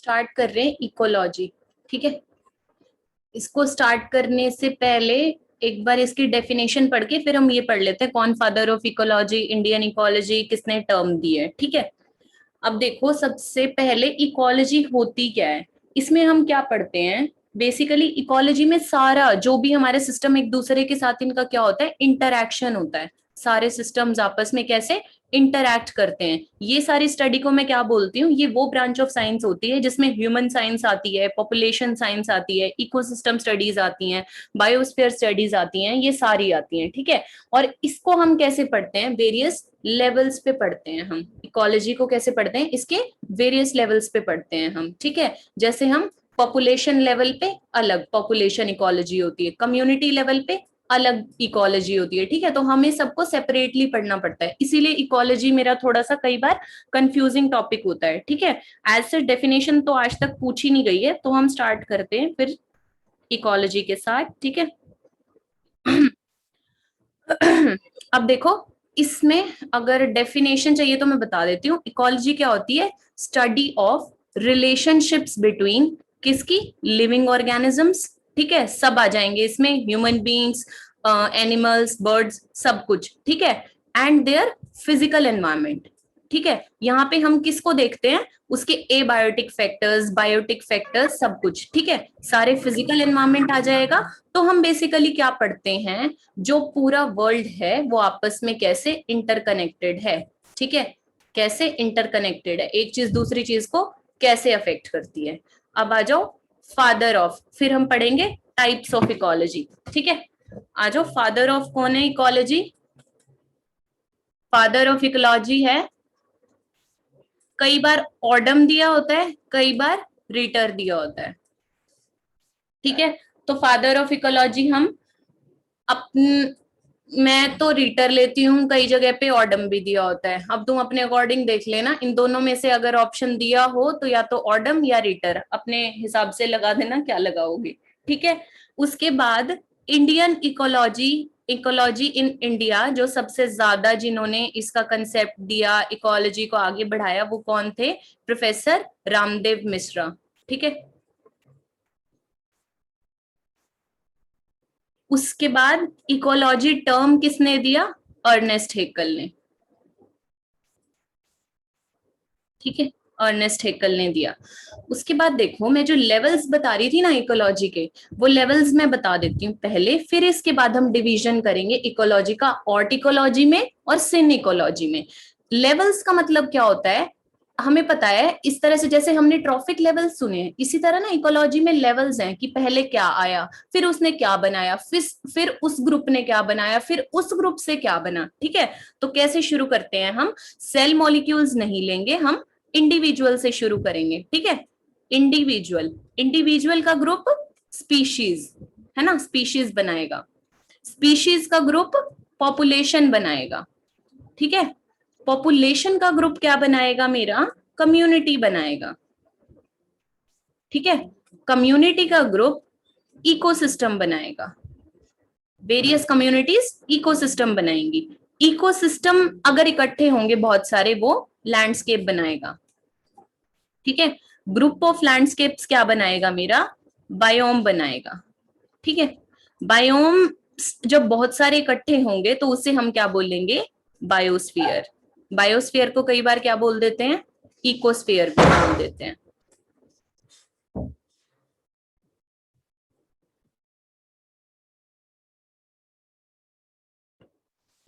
Start कर रहे हैं इकोलॉजी, ठीक है। इसको स्टार्ट करने से पहले एक बार इसकी डेफिनेशन पढ़ के फिर हम ये पढ़ लेते हैं, कौन father of ecology, Indian ecology, किसने टर्म दी है, ठीक है। अब देखो, सबसे पहले इकोलॉजी होती क्या है, इसमें हम क्या पढ़ते हैं। बेसिकली इकोलॉजी में सारा जो भी हमारे सिस्टम एक दूसरे के साथ इनका क्या होता है, इंटरैक्शन होता है। सारे सिस्टम्स आपस में कैसे इंटरैक्ट करते हैं, ये सारी स्टडी को मैं क्या बोलती हूँ, ये वो ब्रांच ऑफ साइंस होती है जिसमें ह्यूमन साइंस आती है, पॉपुलेशन साइंस आती है, इकोसिस्टम स्टडीज आती हैं, बायोस्फीयर स्टडीज आती हैं, ये सारी आती हैं, ठीक है। और इसको हम कैसे पढ़ते हैं, वेरियस लेवल्स पे पढ़ते हैं। हम इकोलॉजी को कैसे पढ़ते हैं, इसके वेरियस लेवल्स पे पढ़ते हैं हम, ठीक है। जैसे हम पॉपुलेशन लेवल पे अलग पॉपुलेशन इकोलॉजी होती है, कम्युनिटी लेवल पे अलग इकोलॉजी होती है, ठीक है। तो हमें सबको सेपरेटली पढ़ना पड़ता है, इसीलिए इकोलॉजी मेरा थोड़ा सा कई बार कंफ्यूजिंग टॉपिक होता है, ठीक है। एज सच डेफिनेशन तो आज तक पूछी नहीं गई है, तो हम स्टार्ट करते हैं फिर इकोलॉजी के साथ, ठीक है। अब देखो, इसमें अगर डेफिनेशन चाहिए तो मैं बता देती हूँ। इकोलॉजी क्या होती है, स्टडी ऑफ रिलेशनशिप्स बिटवीन किसकी, लिविंग ऑर्गेनिजम्स, ठीक है। सब आ जाएंगे इसमें, ह्यूमन बीइंग्स, एनिमल्स, बर्ड्स, सब कुछ, ठीक है। एंड देयर फिजिकल एनवायरमेंट, ठीक है। यहाँ पे हम किसको देखते हैं, उसके एबायोटिक फैक्टर्स, बायोटिक फैक्टर्स, सब कुछ, ठीक है। सारे फिजिकल एनवायरमेंट आ जाएगा। तो हम बेसिकली क्या पढ़ते हैं, जो पूरा वर्ल्ड है वो आपस में कैसे इंटरकनेक्टेड है, ठीक है। कैसे इंटरकनेक्टेड है, एक चीज दूसरी चीज को कैसे अफेक्ट करती है। अब आ जाओ फादर ऑफ, फिर हम पढ़ेंगे टाइप्स ऑफ इकोलॉजी, ठीक है। आ जाओ, फादर ऑफ कौन है इकोलॉजी, फादर ऑफ इकोलॉजी है, कई बार ऑडम दिया होता है, कई बार रिटर दिया होता है, ठीक है। तो फादर ऑफ इकोलॉजी हम अपन, मैं तो रीटर लेती हूँ, कई जगह पे ऑडम भी दिया होता है। अब तुम अपने अकॉर्डिंग देख लेना, इन दोनों में से अगर ऑप्शन दिया हो तो या तो ऑडम या रीटर, अपने हिसाब से लगा देना क्या लगाओगे, ठीक है। उसके बाद Indian ecology, ecology in India, जो सबसे ज्यादा जिन्होंने इसका कंसेप्ट दिया, इकोलॉजी को आगे बढ़ाया, वो कौन थे, प्रोफेसर रामदेव मिश्रा, ठीक है। उसके बाद इकोलॉजी टर्म किसने दिया, अर्नेस्ट हेक्कल ने, ठीक है। अर्नेस्ट हेक्कल ने दिया। उसके बाद देखो, मैं जो लेवल्स बता रही थी ना इकोलॉजी के, वो लेवल्स मैं बता देती हूँ पहले, फिर इसके बाद हम डिवीजन करेंगे इकोलॉजी का ऑर्ट इकोलॉजी में और सिन इकोलॉजी में। लेवल्स का मतलब क्या होता है, हमें पता है, इस तरह से जैसे हमने ट्रॉफिक लेवल सुने हैं, इसी तरह ना इकोलॉजी में लेवल्स हैं कि पहले क्या आया, फिर उसने क्या बनाया, फिर उस ग्रुप ने क्या बनाया, फिर उस ग्रुप से क्या बना, ठीक है। तो कैसे शुरू करते हैं हम, सेल मॉलिक्यूल्स नहीं लेंगे, हम इंडिविजुअल से शुरू करेंगे, ठीक है। इंडिविजुअल, इंडिविजुअल का ग्रुप स्पीशीज, है ना, स्पीशीज बनाएगा। स्पीशीज का ग्रुप पॉपुलेशन बनाएगा, ठीक है। पॉपुलेशन का ग्रुप क्या बनाएगा मेरा, कम्युनिटी बनाएगा, ठीक है। कम्युनिटी का ग्रुप इकोसिस्टम बनाएगा, वेरियस कम्युनिटीज इकोसिस्टम बनाएंगी। इकोसिस्टम अगर इकट्ठे होंगे बहुत सारे, वो लैंडस्केप बनाएगा, ठीक है। ग्रुप ऑफ लैंडस्केप्स क्या बनाएगा मेरा, बायोम बनाएगा, ठीक है। बायोम जब बहुत सारे इकट्ठे होंगे तो उसे हम क्या बोलेंगे, बायोस्फीयर। बायोस्फीयर को कई बार क्या बोल देते हैं, इकोस्फीयर भी बोल देते हैं।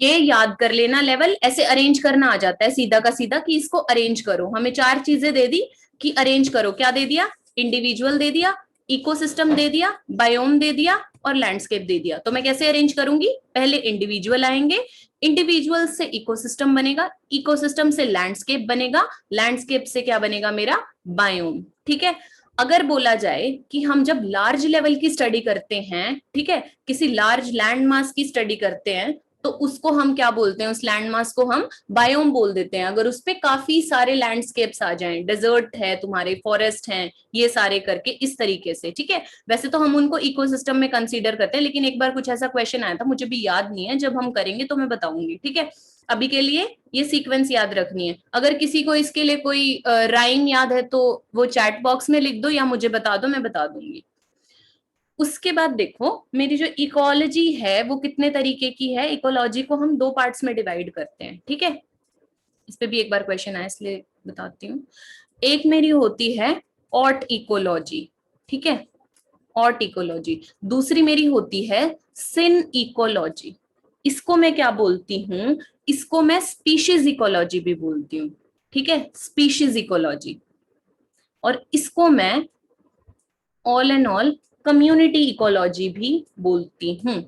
ये याद कर लेना, लेवल ऐसे अरेंज करना आ जाता है सीधा का सीधा, कि इसको अरेंज करो। हमें चार चीजें दे दी कि अरेंज करो, क्या दे दिया, इंडिविजुअल दे दिया, इकोसिस्टम दे दिया, बायोम दे दिया और लैंडस्केप दे दिया। तो मैं कैसे अरेंज करूंगी, पहले इंडिविजुअल आएंगे, इंडिविजुअल से इकोसिस्टम बनेगा, इकोसिस्टम से लैंडस्केप बनेगा, लैंडस्केप से क्या बनेगा मेरा, बायोम, ठीक है। अगर बोला जाए कि हम जब लार्ज लेवल की स्टडी करते हैं, ठीक है, किसी लार्ज लैंड मास की स्टडी करते हैं, तो उसको हम क्या बोलते हैं, उस लैंडमास को हम बायोम बोल देते हैं। अगर उसपे काफी सारे लैंडस्केप्स आ जाएं, डेजर्ट है तुम्हारे, फॉरेस्ट हैं, ये सारे करके इस तरीके से, ठीक है। वैसे तो हम उनको इकोसिस्टम में कंसीडर करते हैं, लेकिन एक बार कुछ ऐसा क्वेश्चन आया था, मुझे भी याद नहीं है, जब हम करेंगे तो मैं बताऊंगी, ठीक है। अभी के लिए ये सीक्वेंस याद रखनी है। अगर किसी को इसके लिए कोई राइम याद है तो वो चैट बॉक्स में लिख दो या मुझे बता दो, मैं बता दूंगी। उसके बाद देखो मेरी जो इकोलॉजी है वो कितने तरीके की है। इकोलॉजी को हम दो पार्ट्स में डिवाइड करते हैं, ठीक है। इस पे भी एक बार क्वेश्चन आया इसलिए बताती हूँ। एक मेरी होती है ऑट इकोलॉजी, ठीक है, ऑट इकोलॉजी। दूसरी मेरी होती है सिन इकोलॉजी। इसको मैं क्या बोलती हूँ, इसको मैं स्पीशीज इकोलॉजी भी बोलती हूँ, ठीक है, स्पीशीज इकोलॉजी। और इसको मैं all and all community ecology भी बोलती हूँ।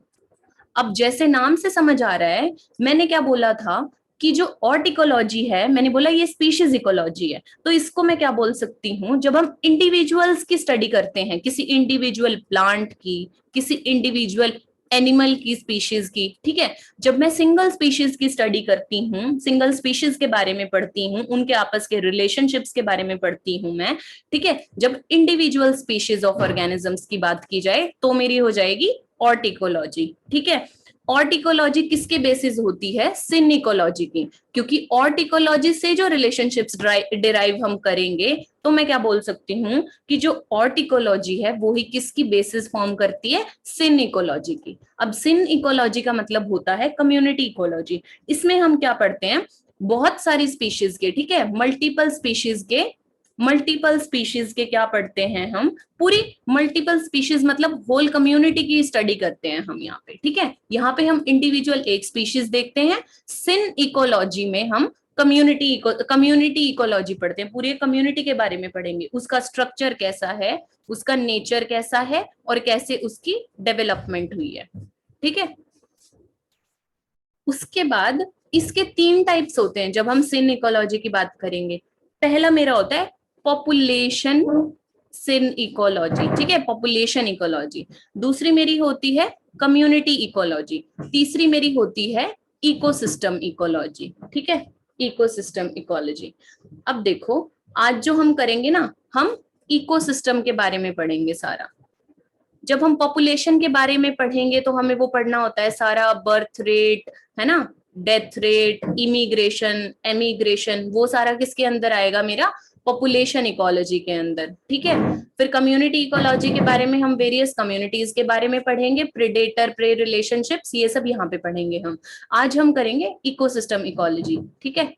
अब जैसे नाम से समझ आ रहा है, मैंने क्या बोला था कि जो ऑट इकोलॉजी है, मैंने बोला ये स्पीशीज इकोलॉजी है, तो इसको मैं क्या बोल सकती हूँ, जब हम इंडिविजुअल्स की स्टडी करते हैं, किसी इंडिविजुअल प्लांट की, किसी इंडिविजुअल एनिमल की, स्पीशीज की, ठीक है, जब मैं सिंगल स्पीशीज की स्टडी करती हूँ, सिंगल स्पीशीज के बारे में पढ़ती हूँ, उनके आपस के रिलेशनशिप्स के बारे में पढ़ती हूँ मैं, ठीक है, जब इंडिविजुअल स्पीशीज ऑफ ऑर्गेनिजम्स की बात की जाए तो मेरी हो जाएगी ऑट इकोलॉजी, ठीक है। ऑट इकोलॉजी किसके बेसिस होती है, सिन इकोलॉजी की, क्योंकि ऑट इकोलॉजी से जो रिलेशनशिप्स डिराइव हम करेंगे तो मैं क्या बोल सकती हूँ कि जो ऑट इकोलॉजी है वो ही किसकी बेसिस फॉर्म करती है, सिन इकोलॉजी की। अब सिन इकोलॉजी का मतलब होता है कम्युनिटी इकोलॉजी। इसमें हम क्या पढ़ते हैं, बहुत सारी स्पीशीज के, ठीक है, मल्टीपल स्पीशीज के क्या पढ़ते हैं हम, पूरी मल्टीपल स्पीशीज मतलब होल कम्युनिटी की स्टडी करते हैं हम यहाँ पे, ठीक है। यहाँ पे हम इंडिविजुअल एक स्पीशीज देखते हैं, सिन इकोलॉजी में हम कम्युनिटी इकोलॉजी पढ़ते हैं, पूरी कम्युनिटी के बारे में पढ़ेंगे, उसका स्ट्रक्चर कैसा है, उसका नेचर कैसा है और कैसे उसकी डेवलपमेंट हुई है, ठीक है। उसके बाद इसके तीन टाइप्स होते हैं जब हम सिन इकोलॉजी की बात करेंगे। पहला मेरा होता है पॉपुलेशन सिन इकोलॉजी, ठीक है, पॉपुलेशन इकोलॉजी। दूसरी मेरी होती है कम्युनिटी इकोलॉजी। तीसरी मेरी होती है इकोसिस्टम इकोलॉजी, ठीक है, इकोसिस्टम इकोलॉजी। अब देखो आज जो हम करेंगे ना, हम इकोसिस्टम के बारे में पढ़ेंगे सारा। जब हम पॉपुलेशन के बारे में पढ़ेंगे तो हमें वो पढ़ना होता है सारा, बर्थ रेट है ना, डेथ रेट, इमिग्रेशन, एमिग्रेशन, वो सारा किसके अंदर आएगा, मेरा पॉपुलेशन इकोलॉजी के अंदर, ठीक है। फिर कम्युनिटी इकोलॉजी के बारे में हम वेरियस कम्युनिटीज के बारे में पढ़ेंगे, प्रेडेटर प्रे रिलेशनशिप्स, ये सब यहाँ पे पढ़ेंगे हम। आज हम करेंगे इकोसिस्टम इकोलॉजी, ठीक है।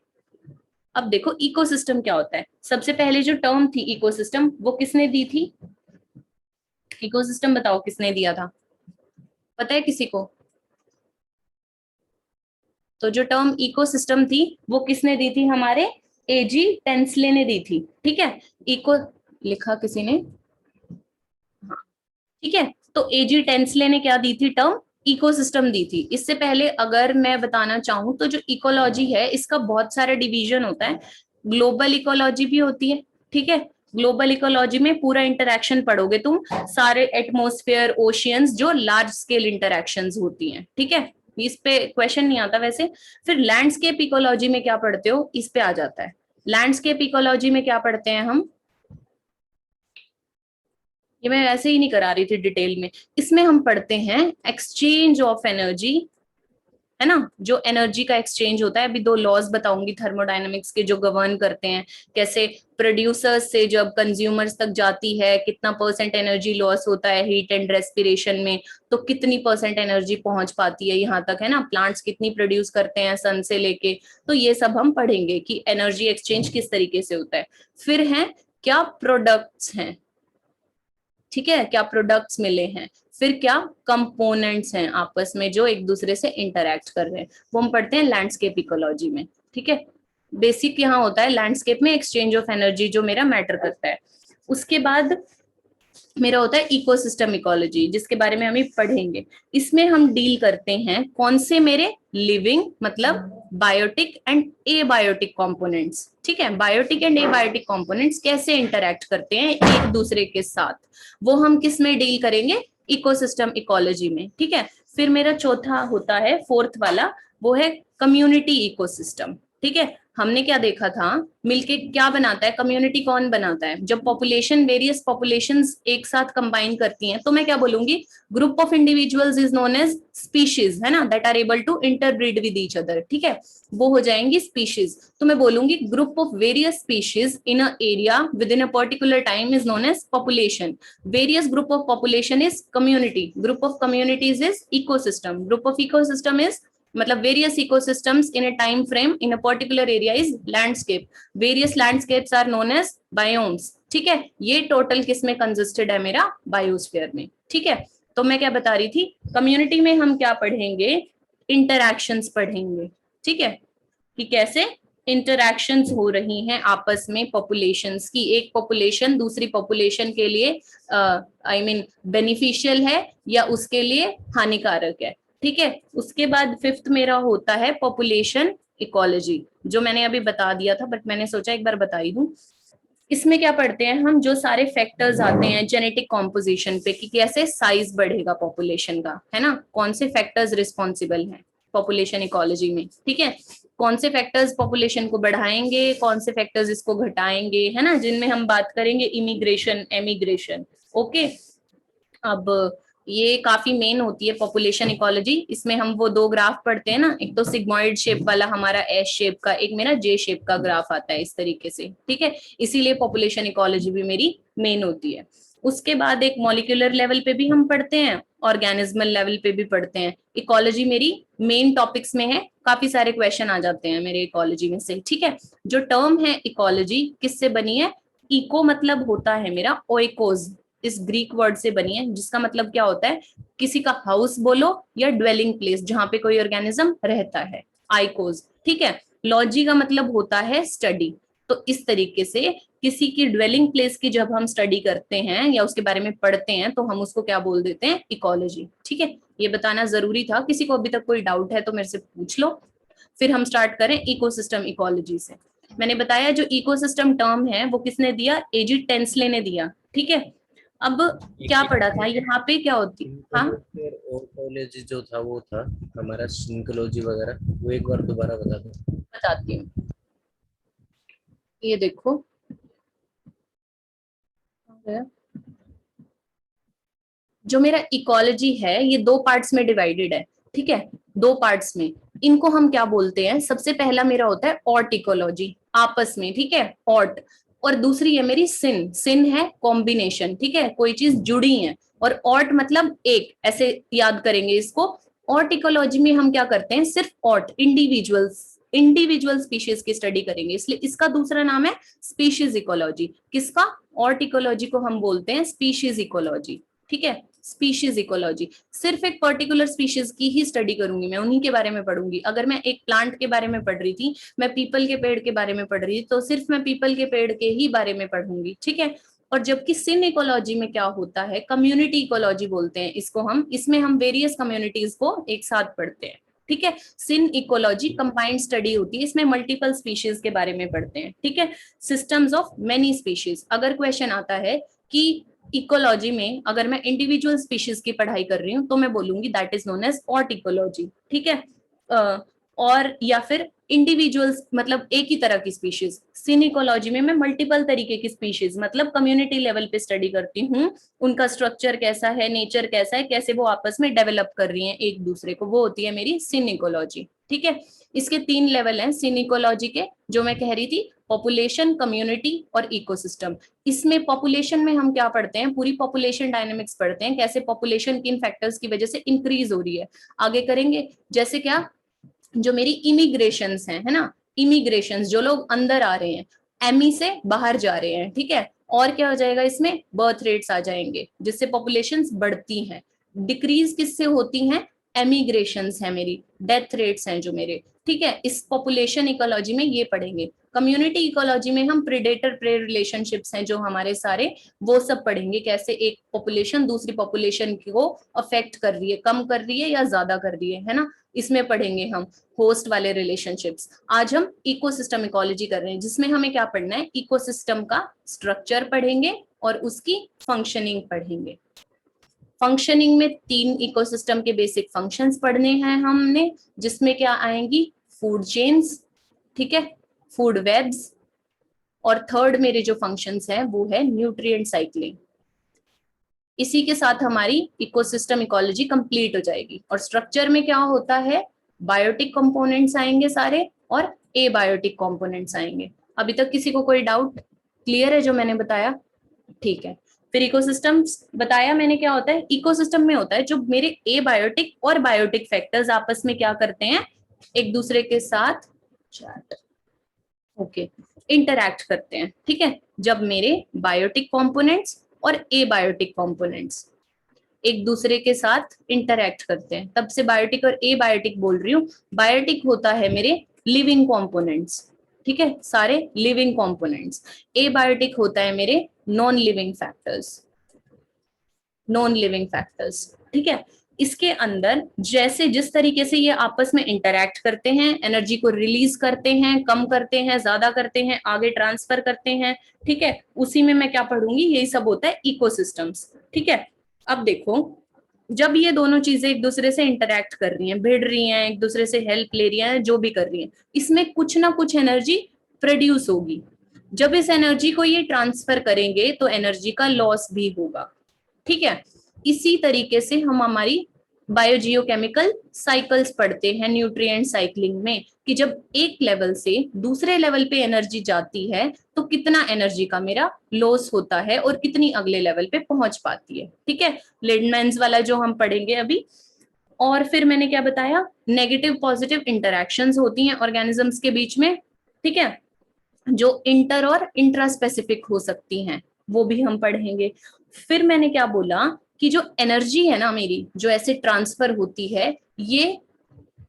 अब देखो इकोसिस्टम क्या होता है। सबसे पहले जो टर्म थी इकोसिस्टम, वो किसने दी थी, इकोसिस्टम बताओ किसने दिया था, पता है किसी को। तो जो टर्म इकोसिस्टम थी वो किसने दी थी, हमारे एजी टेंसले ने दी थी, ठीक है। इको लिखा किसी ने, हाँ, ठीक है। तो एजी टेंसले ने क्या दी थी, टर्म इकोसिस्टम दी थी। इससे पहले अगर मैं बताना चाहूँ तो जो इकोलॉजी है इसका बहुत सारा डिवीजन होता है। ग्लोबल इकोलॉजी भी होती है, ठीक है। ग्लोबल इकोलॉजी में पूरा इंटरेक्शन पढ़ोगे तुम, सारे एटमॉस्फेयर, ओशियंस, जो लार्ज स्केल इंटरेक्शंस होती हैं, ठीक है। इस पे क्वेश्चन नहीं आता वैसे। फिर लैंडस्केप इकोलॉजी में क्या पढ़ते हो, इस पे आ जाता है। लैंडस्केप इकोलॉजी में क्या पढ़ते हैं हम, ये मैं वैसे ही नहीं करा रही थी डिटेल में। इसमें हम पढ़ते हैं एक्सचेंज ऑफ एनर्जी, है ना, जो एनर्जी का एक्सचेंज होता है। अभी दो लॉज बताऊंगी थर्मोडायनेमिक्स के जो गवर्न करते हैं, कैसे प्रोड्यूसर्स से जब कंज्यूमर्स तक जाती है कितना परसेंट एनर्जी लॉस होता है हीट एंड रेस्पिरेशन में, तो कितनी परसेंट एनर्जी पहुंच पाती है यहाँ तक, है ना, प्लांट्स कितनी प्रोड्यूस करते हैं सन से लेके। तो ये सब हम पढ़ेंगे कि एनर्जी एक्सचेंज किस तरीके से होता है। फिर है क्या प्रोडक्ट्स हैं, ठीक है, क्या प्रोडक्ट्स मिले हैं। फिर क्या कंपोनेंट्स हैं आपस में जो एक दूसरे से इंटरैक्ट कर रहे हैं, वो हम पढ़ते हैं लैंडस्केप इकोलॉजी में, ठीक है। बेसिक यहाँ होता है लैंडस्केप में एक्सचेंज ऑफ एनर्जी जो मेरा मैटर करता है। उसके बाद मेरा होता है इकोसिस्टम इकोलॉजी, जिसके बारे में हम पढ़ेंगे। इसमें हम डील करते हैं कौन से, मेरे लिविंग मतलब बायोटिक एंड एबायोटिक कंपोनेंट्स, ठीक है। बायोटिक एंड एबायोटिक कंपोनेंट्स कैसे इंटरैक्ट करते हैं एक दूसरे के साथ, वो हम किस में डील करेंगे, इकोसिस्टम इकोलॉजी में, ठीक है। फिर मेरा चौथा होता है, फोर्थ वाला, वो है कम्युनिटी इकोसिस्टम। ठीक है, हमने क्या देखा था, मिलके क्या बनाता है, कम्युनिटी कौन बनाता है, जब पॉपुलेशन वेरियस पॉपुलेशंस एक साथ कंबाइन करती हैं तो मैं क्या बोलूंगी, group of individuals is known as species, है ना, that are able to interbreed with each other, ठीक है, वो हो जाएंगी स्पीशीज। तो मैं बोलूंगी group of various species in a area within a particular time is known as population. Various group of population is community, group of communities is ecosystem, group of ecosystem is मतलब various ecosystems in a time frame in a particular area is landscape, various landscapes are known as biomes, ठीक है। ये total किस में consisted है, मेरा biosphere में, ठीक है। तो मैं क्या बता रही थी, कम्युनिटी में हम क्या पढ़ेंगे, इंटरैक्शंस पढ़ेंगे, ठीक है, कि कैसे इंटरैक्शंस हो रही हैं आपस में पॉपुलेशंस की, एक पॉपुलेशन दूसरी पॉपुलेशन के लिए आई मीन बेनिफिशियल है या उसके लिए हानिकारक है, ठीक है। उसके बाद फिफ्थ मेरा होता है पॉपुलेशन इकोलॉजी, जो मैंने अभी बता दिया था बट मैंने सोचा एक बार बता ही दूं। इसमें क्या पढ़ते हैं हम, जो सारे फैक्टर्स आते हैं जेनेटिक कॉम्पोजिशन पे, कि कैसे साइज बढ़ेगा पॉपुलेशन का, है ना, कौन से फैक्टर्स रिस्पॉन्सिबल हैं पॉपुलेशन इकोलॉजी में, ठीक है, कौन से फैक्टर्स पॉपुलेशन को बढ़ाएंगे, कौन से फैक्टर्स इसको घटाएंगे, है ना, जिनमें हम बात करेंगे इमिग्रेशन एमिग्रेशन, ओके। अब ये काफी मेन होती है पॉपुलेशन इकोलॉजी, इसमें हम वो दो ग्राफ पढ़ते हैं ना, एक तो सिग्मॉइड शेप वाला हमारा एस शेप का, एक मेरा जे शेप का ग्राफ आता है इस तरीके से, ठीक है, इसीलिए पॉपुलेशन इकोलॉजी भी मेरी मेन होती है। उसके बाद एक मॉलिक्यूलर लेवल पे भी हम पढ़ते हैं, ऑर्गेनिज्मल लेवल पे भी पढ़ते हैं, इकोलॉजी मेरी मेन टॉपिक्स में है, काफी सारे क्वेश्चन आ जाते हैं मेरे इकोलॉजी में से, ठीक है। जो टर्म है इकोलॉजी किससे बनी है, इको मतलब होता है मेरा ओइकोज, इस ग्रीक वर्ड से बनी है, जिसका मतलब क्या होता है, किसी का हाउस बोलो या ड्वेलिंग प्लेस जहां पे कोई ऑर्गेनिज्म रहता है, आइकोज, ठीक है। लॉजी का मतलब होता है स्टडी, तो इस तरीके से किसी की ड्वेलिंग प्लेस की जब हम स्टडी करते हैं या उसके बारे में पढ़ते हैं तो हम उसको क्या बोल देते हैं, इकोलॉजी, ठीक है। ये बताना जरूरी था, किसी को अभी तक कोई डाउट है तो मेरे से पूछ लो, फिर हम स्टार्ट करें इकोसिस्टम इकोलॉजी से। मैंने बताया जो इकोसिस्टम टर्म है वो किसने दिया, एजी टेंसले ने दिया, ठीक है। अब क्या पढ़ा था यहाँ पे, क्या होती, हाँ ओंटोलॉजी जो था वो था हमारा सिंकोलॉजी वगैरह, वो एक बार दोबारा बता दो। बताती हूँ, ये देखो, जो मेरा इकोलॉजी है ये दो पार्ट्स में डिवाइडेड है, ठीक है, दो पार्ट्स में, इनको हम क्या बोलते हैं, सबसे पहला मेरा होता है ऑट इकोलॉजी, आपस में, ठीक है, ऑट, और दूसरी है मेरी सिन, सिन है कॉम्बिनेशन, ठीक है, कोई चीज जुड़ी है, और ऑट मतलब एक, ऐसे याद करेंगे इसको। ऑट इकोलॉजी में हम क्या करते हैं, सिर्फ ऑट इंडिविजुअल्स, इंडिविजुअल स्पीशीज की स्टडी करेंगे, इसलिए इसका दूसरा नाम है स्पीशीज इकोलॉजी, किसका, ऑट इकोलॉजी को हम बोलते हैं स्पीशीज इकोलॉजी, ठीक है, स्पीशीज इकोलॉजी, सिर्फ एक पर्टिकुलर स्पीशीज की ही स्टडी करूंगी, मैं उन्हीं के बारे में पढ़ूंगी। अगर मैं एक प्लांट के बारे में पढ़ रही थी, मैं पीपल के पेड़ के बारे में पढ़ रही थी, तो सिर्फ मैं पीपल के पेड़ के ही बारे में पढ़ूंगी, ठीक है। और जबकि सिन इकोलॉजी में क्या होता है, कम्युनिटी इकोलॉजी बोलते हैं इसको हम, इसमें हम वेरियस कम्युनिटीज को एक साथ पढ़ते हैं, ठीक है। सिन इकोलॉजी कंबाइंड स्टडी होती है, इसमें मल्टीपल स्पीशीज के बारे में पढ़ते हैं, ठीक है, सिस्टम्स ऑफ मेनी स्पीशीज। अगर क्वेश्चन आता है कि इकोलॉजी में अगर मैं इंडिविजुअल स्पीशीज की पढ़ाई कर रही हूँ तो मैं बोलूंगी that is known as autecology, ठीक है। और या फिर इंडिविजुअल्स मतलब एक ही तरह की स्पीशीज, सिन इकोलॉजी में मैं मल्टीपल तरीके की स्पीशीज मतलब कम्युनिटी लेवल पे स्टडी करती हूँ, उनका स्ट्रक्चर कैसा है, नेचर कैसा है, कैसे वो आपस में डेवलप कर रही हैं एक दूसरे को, वो होती है मेरी सिन इकोलॉजी, ठीक है। इसके तीन लेवल हैं सिन इकोलॉजी के, जो मैं कह रही थी, पॉपुलेशन, कम्युनिटी और इकोसिस्टम। इसमें पॉपुलेशन में हम क्या पढ़ते हैं, पूरी पॉपुलेशन डायनेमिक्स पढ़ते हैं, कैसे पॉपुलेशन किन फैक्टर्स की वजह से इंक्रीज हो रही है, आगे करेंगे। जैसे क्या, जो मेरी इमिग्रेशंस हैं, है ना, इमिग्रेशंस जो लोग अंदर आ रहे हैं, एमी से बाहर जा रहे हैं, ठीक है, और क्या हो जाएगा इसमें, बर्थ रेट्स आ जाएंगे जिससे पॉपुलेशंस बढ़ती हैं, डिक्रीज किससे होती हैं, एमिग्रेशंस है मेरी, डेथ रेट्स हैं जो मेरे, ठीक है। इस पॉपुलेशन इकोलॉजी में ये पढ़ेंगे। कम्युनिटी इकोलॉजी में हम प्रेडेटर प्रे रिलेशनशिप्स हैं जो हमारे सारे, वो सब पढ़ेंगे, कैसे एक पॉपुलेशन दूसरी पॉपुलेशन को अफेक्ट कर रही है, कम कर रही है या ज्यादा कर रही है ना, इसमें पढ़ेंगे हम होस्ट वाले रिलेशनशिप्स। आज हम इकोसिस्टम इकोलॉजी कर रहे हैं जिसमें हमें क्या पढ़ना है, इकोसिस्टम का स्ट्रक्चर पढ़ेंगे और उसकी फंक्शनिंग पढ़ेंगे। फंक्शनिंग में तीन इकोसिस्टम के बेसिक फंक्शंस पढ़ने हैं हमने, जिसमें क्या आएंगी, फूड चेन्स, ठीक है, फूड वेब्स। और थर्ड मेरे जो फंक्शंस हैं वो है न्यूट्रिएंट साइक्लिंग। इसी के साथ हमारी इकोसिस्टम इकोलॉजी कंप्लीट हो जाएगी। और स्ट्रक्चर में क्या होता है, बायोटिक कंपोनेंट्स आएंगे सारे और एबायोटिक कंपोनेंट्स आएंगे। अभी तक किसी को कोई डाउट? क्लियर है जो मैंने बताया? ठीक है। फिर इकोसिस्टम बताया मैंने क्या होता है। इकोसिस्टम में होता है जो मेरे एबायोटिक और बायोटिक फैक्टर्स आपस में क्या करते हैं, एक दूसरे के साथ इंटरैक्ट करते हैं। ठीक है, जब मेरे बायोटिक कंपोनेंट्स और एबायोटिक कंपोनेंट्स एक दूसरे के साथ इंटरैक्ट करते हैं, तब से बायोटिक और एबायोटिक बोल रही हूँ। बायोटिक होता है मेरे लिविंग कंपोनेंट्स, ठीक है, सारे लिविंग कंपोनेंट्स। एबायोटिक होता है मेरे non living factors, non living factors. ठीक है, इसके अंदर जैसे जिस तरीके से ये आपस में इंटरैक्ट करते हैं, एनर्जी को रिलीज करते हैं, कम करते हैं, ज्यादा करते हैं, आगे ट्रांसफर करते हैं, ठीक है, उसी में मैं क्या पढ़ूंगी, यही सब होता है इकोसिस्टम्स। ठीक है, अब देखो, जब ये दोनों चीजें एक दूसरे से इंटरैक्ट कर रही हैं, भिड़ रही हैं, एक दूसरे से हेल्प ले रही हैं, जो भी कर रही हैं, इसमें कुछ ना कुछ एनर्जी प्रोड्यूस होगी। जब इस एनर्जी को ये ट्रांसफर करेंगे तो एनर्जी का लॉस भी होगा। ठीक है, इसी तरीके से हम हमारी बायोजियोकेमिकल साइकिल्स पढ़ते हैं न्यूट्रिएंट साइक्लिंग में, कि जब एक लेवल से दूसरे लेवल पे एनर्जी जाती है तो कितना एनर्जी का मेरा लॉस होता है और कितनी अगले लेवल पे पहुंच पाती है। ठीक है, लिडमैन्स वाला जो हम पढ़ेंगे अभी। और फिर मैंने क्या बताया, नेगेटिव पॉजिटिव इंटरैक्शंस होती हैं ऑर्गेनिजम्स के बीच में। ठीक है, जो इंटर और इंट्रा स्पेसिफिक हो सकती हैं, वो भी हम पढ़ेंगे। फिर मैंने क्या बोला कि जो एनर्जी है ना मेरी, जो ऐसे ट्रांसफर होती है, ये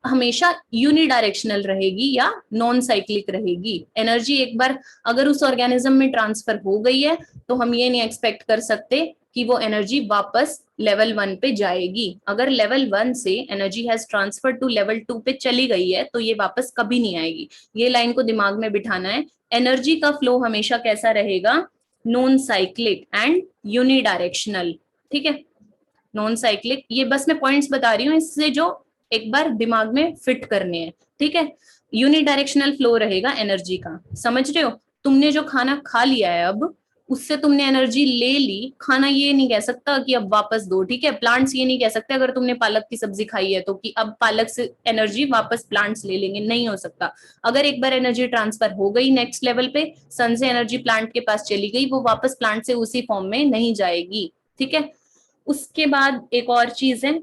हमेशा यूनिडायरेक्शनल रहेगी या नॉन साइक्लिक रहेगी। एनर्जी एक बार अगर उस ऑर्गेनिज्म में ट्रांसफर हो गई है तो हम ये नहीं एक्सपेक्ट कर सकते कि वो एनर्जी वापस लेवल 1 पे जाएगी। अगर लेवल 1 से energy has transfer to level 2 पे चली गई है तो ये वापस कभी नहीं आएगी। ये लाइन को दिमाग में बिठाना है। एनर्जी का फ्लो हमेशा कैसा रहेगा, नॉन साइक्लिक एंड यूनिडायरेक्शनल। ठीक है, नॉन साइक्लिक, ये बस मैं पॉइंट्स बता रही हूँ इससे जो एक बार दिमाग में फिट करने हैं। ठीक है, यूनिडायरेक्शनल फ्लो रहेगा एनर्जी का, समझ रहे हो। तुमने जो खाना खा लिया है अब, उससे तुमने एनर्जी ले ली, खाना ये नहीं कह सकता कि अब वापस दो। ठीक है, प्लांट्स ये नहीं कह सकते अगर तुमने पालक की सब्जी खाई है तो कि अब पालक से एनर्जी वापस प्लांट्स ले लेंगे, नहीं हो सकता। अगर एक बार एनर्जी ट्रांसफर हो गई नेक्स्ट लेवल पे, सन से एनर्जी प्लांट के पास चली गई, वो वापस प्लांट से उसी फॉर्म में नहीं जाएगी। ठीक है, उसके बाद एक और चीज है,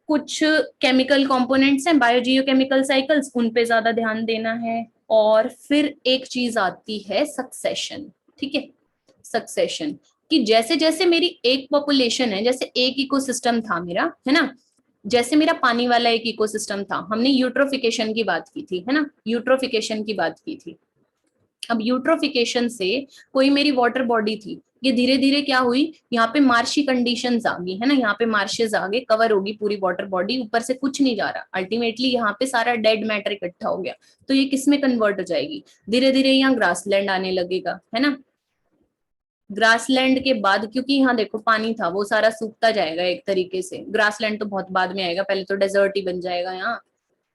कुछ केमिकल कंपोनेंट्स हैं बायोजियोकेमिकल साइकिल्स, उन पे ज्यादा ध्यान देना है। और फिर एक चीज आती है सक्सेशन। ठीक है, सक्सेशन, कि जैसे जैसे मेरी एक पॉपुलेशन है, जैसे एक इकोसिस्टम था मेरा, है ना, जैसे मेरा पानी वाला एक इकोसिस्टम था, हमने यूट्रोफिकेशन की बात की थी, है ना, यूट्रोफिकेशन की बात की थी। अब यूट्रोफिकेशन से कोई मेरी वाटर बॉडी थी, ये धीरे धीरे क्या हुई, यहाँ पे मार्शी कंडीशंस आ गई, है ना, यहाँ पे मार्शेस आ गए, कवर होगी पूरी वाटर बॉडी, ऊपर से कुछ नहीं जा रहा, अल्टीमेटली यहाँ पे सारा डेड मैटर इकट्ठा हो गया, तो ये किस में कन्वर्ट हो जाएगी, धीरे धीरे यहाँ ग्रासलैंड आने लगेगा, है ना। ग्रासलैंड के बाद, क्योंकि यहाँ देखो पानी था, वो सारा सूखता जाएगा एक तरीके से, ग्रासलैंड तो बहुत बाद में आएगा, पहले तो डेजर्ट ही बन जाएगा यहाँ,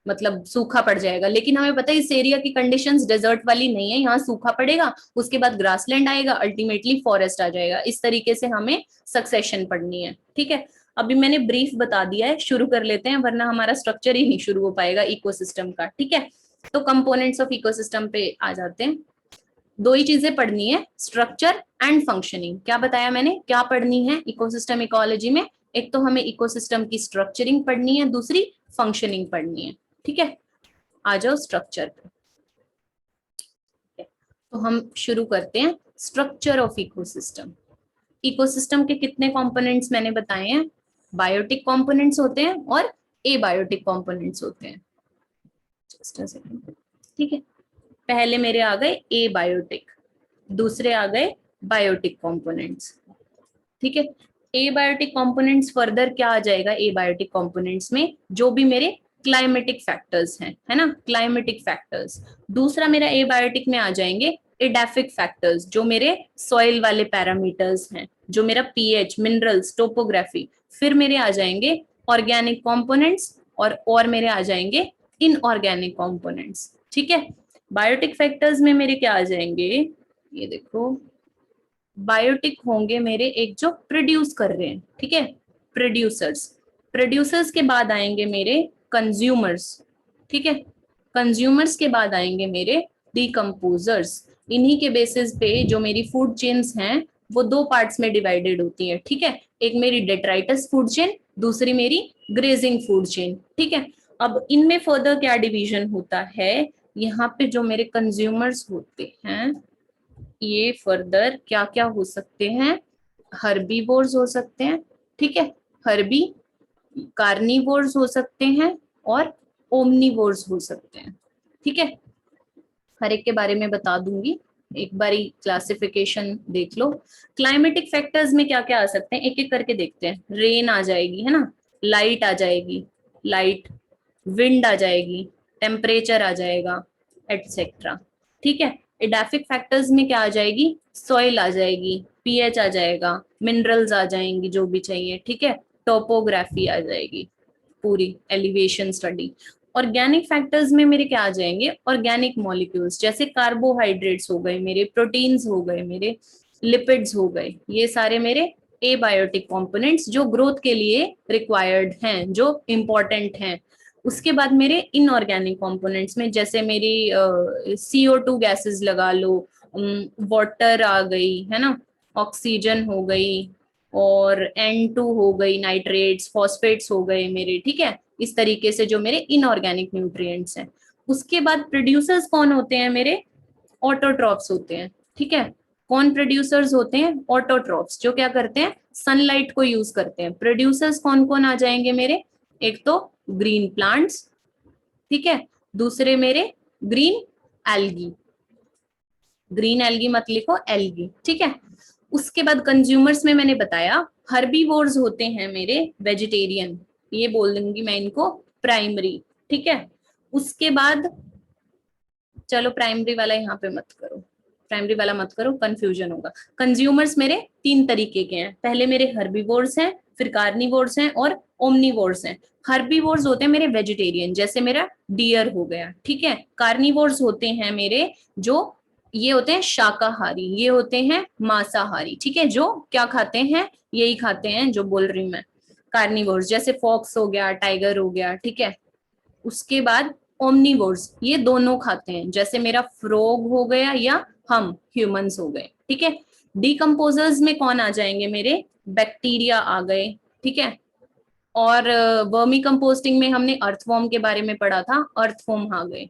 मतलब सूखा पड़ जाएगा। लेकिन हमें पता है इस एरिया की कंडीशंस डेजर्ट वाली नहीं है, यहाँ सूखा पड़ेगा, उसके बाद ग्रासलैंड आएगा, अल्टीमेटली फॉरेस्ट आ जाएगा। इस तरीके से हमें सक्सेशन पढ़नी है। ठीक है, अभी मैंने ब्रीफ बता दिया है, शुरू कर लेते हैं, वरना हमारा स्ट्रक्चर ही नहीं शुरू हो पाएगा इकोसिस्टम का। ठीक है, तो कंपोनेंट्स ऑफ इकोसिस्टम पे आ जाते हैं। दो ही चीजें पढ़नी है, स्ट्रक्चर एंड फंक्शनिंग। क्या बताया मैंने, क्या पढ़नी है इकोसिस्टम इकोलॉजी में, एक तो हमें इकोसिस्टम की स्ट्रक्चरिंग पढ़नी है, दूसरी फंक्शनिंग पढ़नी है। ठीक है, आ जाओ स्ट्रक्चर पे। तो हम शुरू करते हैं स्ट्रक्चर ऑफ इकोसिस्टम। इकोसिस्टम के कितने कंपोनेंट्स मैंने बताए हैं, बायोटिक कंपोनेंट्स होते हैं और एबायोटिक कंपोनेंट्स होते हैं। Just a second. ठीक है, पहले मेरे आ गए एबायोटिक, दूसरे आ गए बायोटिक कंपोनेंट्स। ठीक है, एबायोटिक कंपोनेंट्स फर्दर क्या आ जाएगा, एबायोटिक कंपोनेंट्स में जो भी मेरे क्लाइमेटिक फैक्टर्स हैं, है ना, क्लाइमेटिक फैक्टर्स। दूसरा मेरा एबायोटिक में आ जाएंगे एडाफिक फैक्टर्स, जो मेरे सॉइल वाले पैरामीटर्स हैं, जो मेरा पीएच, मिनरल्स, टोपोग्राफी। फिर मेरे आ जाएंगे ऑर्गेनिक कंपोनेंट्स और मेरे आ जाएंगे इनऑर्गेनिक कंपोनेंट्स। ठीक है, बायोटिक फैक्टर्स में मेरे क्या आ जाएंगे, ये देखो, बायोटिक होंगे मेरे एक जो प्रोड्यूस कर रहे हैं, ठीक है, प्रोड्यूसर्स। प्रोड्यूसर्स के बाद आएंगे मेरे कंज्यूमर्स, ठीक है, कंज्यूमर्स के बाद आएंगे मेरे डिकम्पोजर्स। इन्हीं के बेसिस पे जो मेरी फूड चेन्स हैं वो दो पार्ट्स में डिवाइडेड होती है, ठीक है, एक मेरी डेट्राइटस फूड चेन, दूसरी मेरी ग्रेजिंग फूड चेन, ठीक है। अब इनमें फर्दर क्या डिवीजन होता है, यहाँ पे जो मेरे कंज्यूमर्स होते हैं ये फर्दर क्या क्या हो सकते हैं, हर्बीवोर्स हो सकते हैं, ठीक है, हर्बी, कार्निवोर्स हो सकते हैं और ओमनीवोर्स हो सकते हैं, ठीक है। हर एक के बारे में बता दूंगी, एक बारी क्लासिफिकेशन देख लो। क्लाइमेटिक फैक्टर्स में क्या क्या आ सकते हैं एक एक करके देखते हैं। रेन आ जाएगी, है ना, लाइट आ जाएगी, लाइट, विंड आ जाएगी, टेम्परेचर आ जाएगा, एटसेट्रा, ठीक है। एडाफिक फैक्टर्स में क्या आ जाएगी, सॉइल आ जाएगी, पीएच आ जाएगा, मिनरल्स आ जाएंगी जो भी चाहिए, ठीक है, टोपोग्राफी आ जाएगी, पूरी एलिवेशन स्टडी। ऑर्गेनिक फैक्टर्स में मेरे क्या आ जाएंगे, ऑर्गेनिक मॉलिक्यूल्स, जैसे कार्बोहाइड्रेट्स हो गए मेरे, प्रोटीन्स हो गए मेरे, लिपिड्स हो गए, ये सारे मेरे एबायोटिक कंपोनेंट्स जो ग्रोथ के लिए रिक्वायर्ड हैं, जो इंपॉर्टेंट हैं। उसके बाद मेरे इनऑर्गेनिक कंपोनेंट्स में जैसे मेरी CO2 गैसेस लगा लो, वाटर आ गई, है ना, ऑक्सीजन हो गई, और N2 हो गई, नाइट्रेट्स, फॉस्फेट्स हो गए मेरे, ठीक है। इस तरीके से जो मेरे इनऑर्गेनिक न्यूट्रिएंट्स हैं। उसके बाद प्रोड्यूसर्स कौन होते हैं मेरे, ऑटोट्रॉफ्स होते हैं, ठीक है। कौन प्रोड्यूसर्स होते हैं, ऑटोट्रॉफ्स, जो क्या करते हैं, सनलाइट को यूज करते हैं। प्रोड्यूसर्स कौन कौन आ जाएंगे मेरे, एक तो ग्रीन प्लांट्स, ठीक है, दूसरे मेरे ग्रीन एल्गी, ग्रीन एल्गी मत लिखो, एल्गी, ठीक है। उसके बाद कंज्यूमर्स में मैंने बताया हर्बीवोर्स होते हैं मेरे वेजिटेरियन, ये बोल दूंगी मैं इनको प्राइमरी, ठीक है। उसके बाद चलो प्राइमरी वाला यहाँ पे मत करो, प्राइमरी वाला मत करो, कंफ्यूजन होगा। कंज्यूमर्स मेरे तीन तरीके के हैं, पहले मेरे हर्बीवोर्स हैं, फिर कार्निवोर्स हैं और ओमनीवोर्स हैं। हर्बीवोर्स होते हैं मेरे वेजिटेरियन, जैसे मेरा डियर हो गया, ठीक है। कार्निवोर्स होते हैं मेरे जो ये होते हैं शाकाहारी, ये होते हैं मांसाहारी, ठीक है, जो क्या खाते हैं, यही खाते हैं जो बोल रही हूँ मैं, कार्निवोर्स, जैसे फॉक्स हो गया, टाइगर हो गया, ठीक है। उसके बाद ओमनीवोर्स, ये दोनों खाते हैं, जैसे मेरा फ्रॉग हो गया या हम ह्यूमंस हो गए, ठीक है। डिकम्पोजर्स में कौन आ जाएंगे मेरे, बैक्टीरिया आ गए, ठीक है। और वर्मी कंपोस्टिंग में हमने अर्थवॉर्म के बारे में पढ़ा था, अर्थवॉर्म आ गए।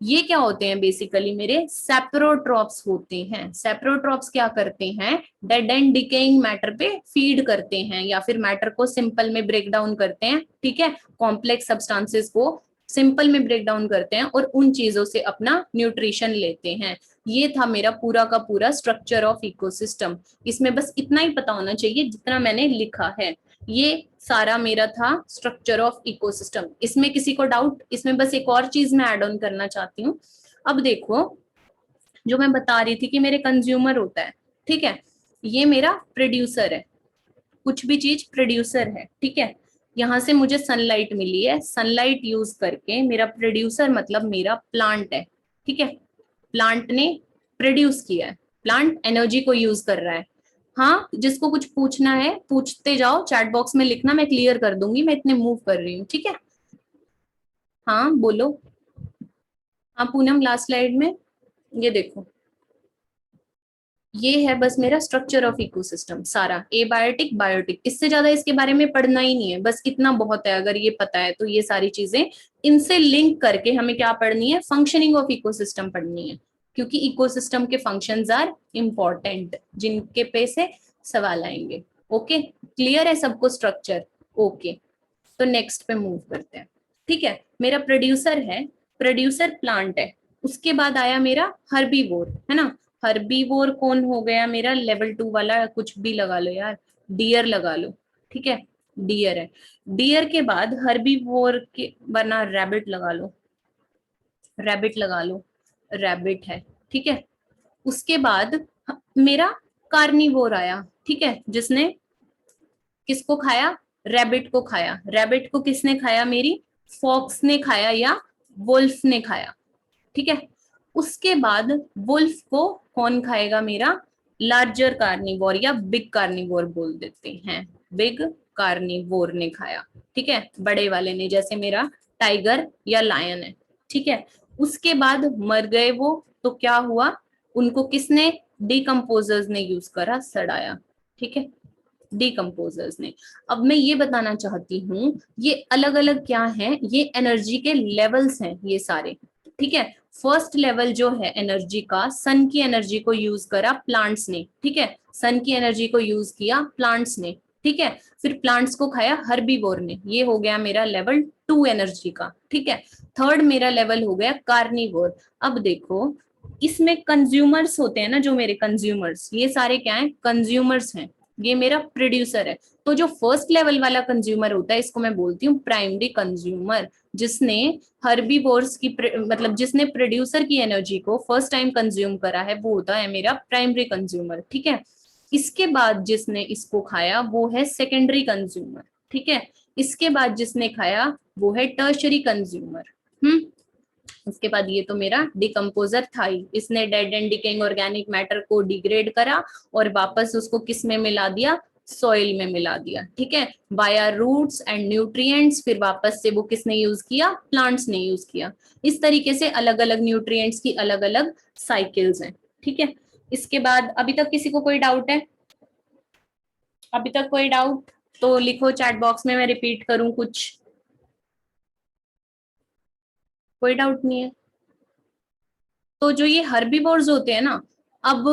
ये क्या होते हैं, बेसिकली मेरे सेप्रोट्रॉप्स होते हैं। सेप्रोट्रॉप्स क्या करते हैं, डेड एंड डिकेइंग मैटर पे फीड करते हैं, या फिर मैटर को सिंपल में ब्रेक डाउन करते हैं, ठीक है, कॉम्प्लेक्स सब्सटेंसेस को सिंपल में ब्रेक डाउन करते हैं और उन चीजों से अपना न्यूट्रिशन लेते हैं। ये था मेरा पूरा का पूरा स्ट्रक्चर ऑफ इकोसिस्टम। इसमें बस इतना ही पता होना चाहिए जितना मैंने लिखा है। ये सारा मेरा था स्ट्रक्चर ऑफ इकोसिस्टम। इसमें किसी को डाउट, इसमें बस एक और चीज मैं ऐड ऑन करना चाहती हूँ। अब देखो, जो मैं बता रही थी कि मेरे कंज्यूमर होता है, ठीक है, ये मेरा प्रोड्यूसर है, कुछ भी चीज प्रोड्यूसर है, ठीक है। यहाँ से मुझे सनलाइट मिली है, सनलाइट यूज करके मेरा प्रोड्यूसर मतलब मेरा प्लांट है, ठीक है। प्लांट ने प्रोड्यूस किया है, प्लांट एनर्जी को यूज कर रहा है। हाँ, जिसको कुछ पूछना है पूछते जाओ, चैट बॉक्स में लिखना, मैं क्लियर कर दूंगी, मैं इतने मूव कर रही हूँ, ठीक है। हाँ बोलो। हाँ पूनम, लास्ट स्लाइड में ये देखो, ये है बस मेरा स्ट्रक्चर ऑफ इकोसिस्टम सारा, एबायोटिक बायोटिक, इससे ज्यादा इसके बारे में पढ़ना ही नहीं है, बस इतना बहुत है। अगर ये पता है तो ये सारी चीजें इनसे लिंक करके हमें क्या पढ़नी है, फंक्शनिंग ऑफ इकोसिस्टम पढ़नी है, क्योंकि इकोसिस्टम के फंक्शंस आर इम्पोर्टेंट, जिनके पे से सवाल आएंगे। ओके, क्लियर है सबको स्ट्रक्चर? ओके, तो नेक्स्ट पे मूव करते हैं, ठीक है। मेरा प्रोड्यूसर है, प्रोड्यूसर प्लांट है। उसके बाद आया मेरा हर्बीवोर, है ना। हर्बीवोर कौन हो गया मेरा, लेवल 2 वाला, कुछ भी लगा लो यार, डियर लगा लो, ठीक है, डियर है। डियर के बाद हर्बीवोर के बना रैबिट लगा लो, रैबिट लगा लो, रैबिट है, ठीक है। उसके बाद मेरा कार्निवोर आया, ठीक है, जिसने किसको खाया, रैबिट को खाया। रैबिट को किसने खाया, मेरी फॉक्स ने खाया या वुल्फ ने खाया, ठीक है। उसके बाद वुल्फ को कौन खाएगा, मेरा लार्जर कार्निवोर या बिग कार्निवोर बोल देते हैं, बिग कार्निवोर ने खाया, ठीक है, बड़े वाले ने, जैसे मेरा टाइगर या लायन है, ठीक है। उसके बाद मर गए वो, तो क्या हुआ, उनको किसने, डिकम्पोजर्स ने यूज करा, सड़ाया, ठीक है, डिकम्पोजर्स ने। अब मैं ये बताना चाहती हूँ, ये अलग अलग क्या है, ये एनर्जी के लेवल्स हैं ये सारे, ठीक है। फर्स्ट लेवल जो है एनर्जी का, सन की एनर्जी को यूज करा प्लांट्स ने, ठीक है, सन की एनर्जी को यूज किया प्लांट्स ने, ठीक है। फिर प्लांट्स को खाया हर्बीवोर ने, ये हो गया मेरा लेवल 2 एनर्जी का, ठीक है। थर्ड मेरा लेवल हो गया कार्निवोर। अब देखो, इसमें कंज्यूमर्स होते हैं ना, जो मेरे कंज्यूमर्स, ये सारे क्या है, कंज्यूमर्स हैं, ये मेरा प्रोड्यूसर है। तो जो फर्स्ट लेवल वाला कंज्यूमर होता है, इसको मैं बोलती हूँ प्राइमरी कंज्यूमर, जिसने हर्बीवोर्स की मतलब जिसने प्रोड्यूसर की एनर्जी को फर्स्ट टाइम कंज्यूम करा है, वो होता है मेरा प्राइमरी कंज्यूमर, ठीक है। इसके बाद जिसने इसको खाया वो है सेकेंडरी कंज्यूमर, ठीक है। इसके बाद जिसने खाया वो है टर्शरी कंज्यूमर। उसके बाद ये तो मेरा डिकम्पोजर था ही, इसने dead and decaying organic matter को डिग्रेड करा और वापस उसको किस में मिला दिया, सॉइल में मिला दिया, ठीक है, बाया रूट्स एंड न्यूट्रिएंट्स, फिर वापस से वो किसने यूज किया, प्लांट्स ने यूज किया। इस तरीके से अलग अलग न्यूट्रिएंट्स की अलग अलग साइकिल्स हैं, ठीक है। इसके बाद अभी तक किसी को कोई डाउट है, अभी तक कोई डाउट तो लिखो चैट बॉक्स में, मैं रिपीट करूं कुछ, कोई डाउट नहीं है। तो जो ये हर्बीवोर्स होते हैं ना, अब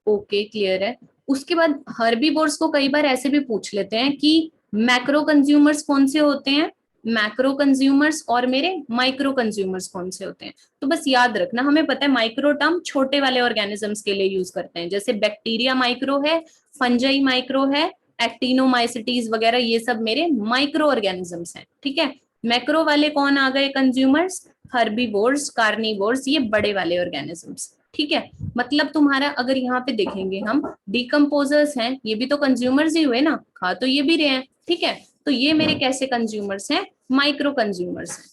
ओके क्लियर है। उसके बाद हर्बीवोर्स को कई बार ऐसे भी पूछ लेते हैं कि मैक्रो कंज्यूमर्स कौन से होते हैं, मैक्रो कंज्यूमर्स और मेरे माइक्रो कंज्यूमर्स कौन से होते हैं। तो बस याद रखना, हमें पता है माइक्रो टर्म छोटे वाले ऑर्गेनिजम्स के लिए यूज करते हैं, जैसे बैक्टीरिया माइक्रो है, फंजाई माइक्रो है, एक्टिनोमाइसिटीज वगैरह, ये सब मेरे माइक्रो ऑर्गेनिजम्स हैं, ठीक है। मैक्रो वाले कौन आ गए कंज्यूमर्स, हर्बीवोर्स, कार्निवोर्स, ये बड़े वाले ऑर्गेनिजम्स, ठीक है। मतलब तुम्हारा अगर यहाँ पे देखेंगे हम, डिकम्पोजर्स हैं, ये भी तो कंज्यूमर्स ही हुए ना, खा तो ये भी रहे हैं, ठीक है। तो ये मेरे कैसे कंज्यूमर्स हैं, माइक्रो कंज्यूमर्स हैं,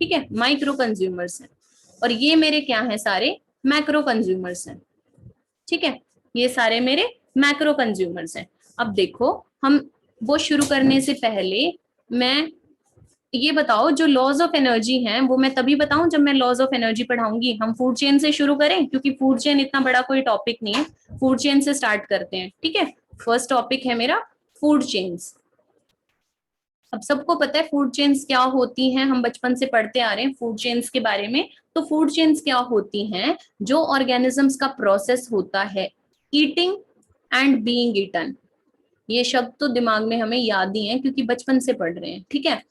ठीक है, माइक्रो कंज्यूमर्स हैं। और ये मेरे क्या है, सारे मैक्रो कंज्यूमर्स हैं, ठीक है, ये सारे मेरे मैक्रो कंज्यूमर्स हैं। अब देखो, हम वो शुरू करने से पहले मैं ये बताओ, जो लॉज ऑफ एनर्जी हैं वो मैं तभी बताऊं जब मैं लॉज ऑफ एनर्जी पढ़ाऊंगी। हम फूड चेन से शुरू करें, क्योंकि फूड चेन इतना बड़ा कोई टॉपिक नहीं है, फूड चेन से स्टार्ट करते हैं, ठीक है। फर्स्ट टॉपिक है मेरा फूड चेन्स। अब सबको पता है फूड चेन्स क्या होती हैं, हम बचपन से पढ़ते आ रहे हैं फूड चेन्स के बारे में। तो फूड चेन्स क्या होती हैं, जो ऑर्गेनिजम्स का प्रोसेस होता है ईटिंग एंड बीइंग ईटन। ये शब्द तो दिमाग में हमें याद ही है क्योंकि बचपन से पढ़ रहे हैं, ठीक है।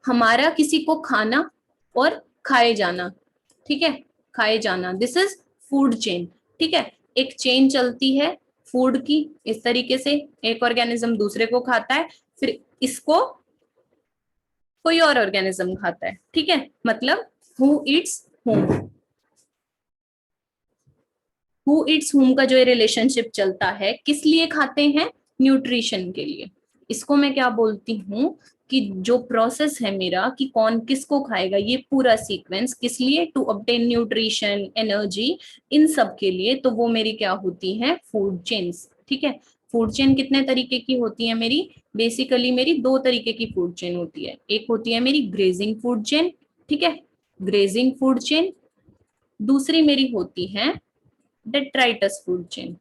हमारा किसी को खाना और खाए जाना, ठीक है, खाए जाना, दिस इज फूड चेन, ठीक है। एक चेन चलती है फूड की, इस तरीके से एक ऑर्गेनिज्म दूसरे को खाता है, फिर इसको कोई और ऑर्गेनिज्म खाता है, ठीक है। मतलब who Yeats home, who it's हुम का जो ये रिलेशनशिप चलता है, किस लिए खाते हैं, न्यूट्रिशन के लिए। इसको मैं क्या बोलती हूँ कि जो प्रोसेस है मेरा कि कौन किसको खाएगा, ये पूरा सीक्वेंस किस लिए, टू ऑब्टेन न्यूट्रिशन, एनर्जी, इन सब के लिए, तो वो मेरी क्या होती है, फूड चेन्स, ठीक है। फूड चेन कितने तरीके की होती है मेरी, बेसिकली मेरी दो तरीके की फूड चेन होती है। एक होती है मेरी ग्रेजिंग फूड चेन, ठीक है, ग्रेजिंग फूड चेन। दूसरी मेरी होती है डेट्राइटस फूड चेन,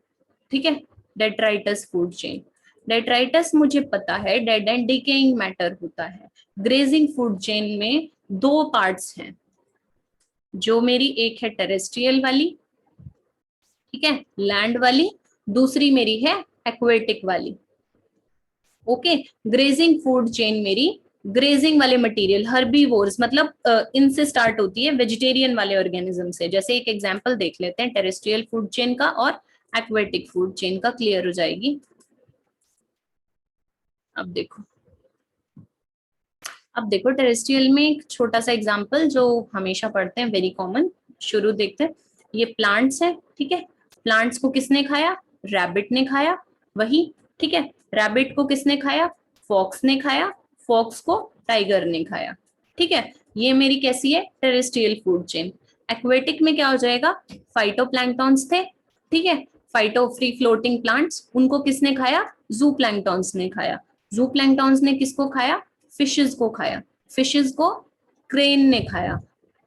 ठीक है, डेट्राइटस फूड चेन। डेट्राइटस मुझे पता है डेड एंड डिकेइंग मैटर होता है। ग्रेजिंग फूड चेन में दो पार्ट्स हैं, जो मेरी एक है टेरेस्ट्रियल वाली, ठीक है, लैंड वाली, दूसरी मेरी है एक्वेटिक वाली, ओके। ग्रेजिंग फूड चेन मेरी ग्रेजिंग वाले मटेरियल, हर्बीवोर्स, मतलब इनसे स्टार्ट होती है, वेजिटेरियन वाले ऑर्गेनिज्म से। जैसे एक एग्जांपल देख लेते हैं टेरेस्ट्रियल फूड चेन का और एक्वेटिक फूड चेन का, क्लियर हो जाएगी। अब देखो, अब देखो टेरेस्ट्रियल में एक छोटा सा एग्जांपल जो हमेशा पढ़ते हैं, वेरी कॉमन, शुरू देखते हैं। ये प्लांट्स है, ठीक है, प्लांट्स को किसने खाया, रैबिट ने खाया, वही, ठीक है। रैबिट को किसने खाया, फॉक्स ने खाया, फॉक्स को टाइगर ने खाया, ठीक है। ये मेरी कैसी है, टेरेस्ट्रियल फूड चेन। एक्वेटिक में क्या हो जाएगा, फाइटोप्लैंक्टॉन्स थे, ठीक है, फाइटो फ्री फ्लोटिंग प्लांट्स, उनको किसने खाया, जू प्लैंक्टॉन्स ने खाया। जू प्लैंक्टॉन्स ने किसको खाया, फिशेस को खाया, फिशेस को क्रेन ने खाया,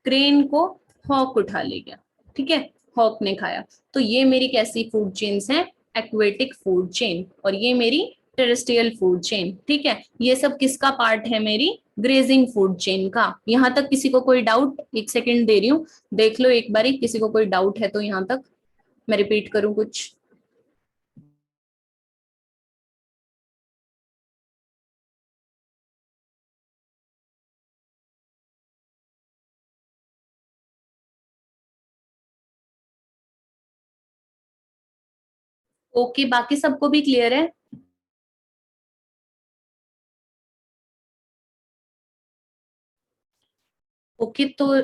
क्रेन को हॉक उठा ले गया, ठीक है, हॉक ने खाया। तो ये मेरी कैसी फूड चेन्स हैं, एक्वेटिक फूड चेन, और ये मेरी टेरेस्ट्रियल फूड चेन, ठीक है। ये सब किसका पार्ट है, मेरी ग्रेजिंग फूड चेन का। यहाँ तक किसी को कोई डाउट, एक सेकेंड दे रही हूँ, देख लो एक बारी, किसी को कोई डाउट है तो यहाँ तक मैं रिपीट करूं कुछ। ओके, बाकी सबको भी क्लियर है। ओके, तो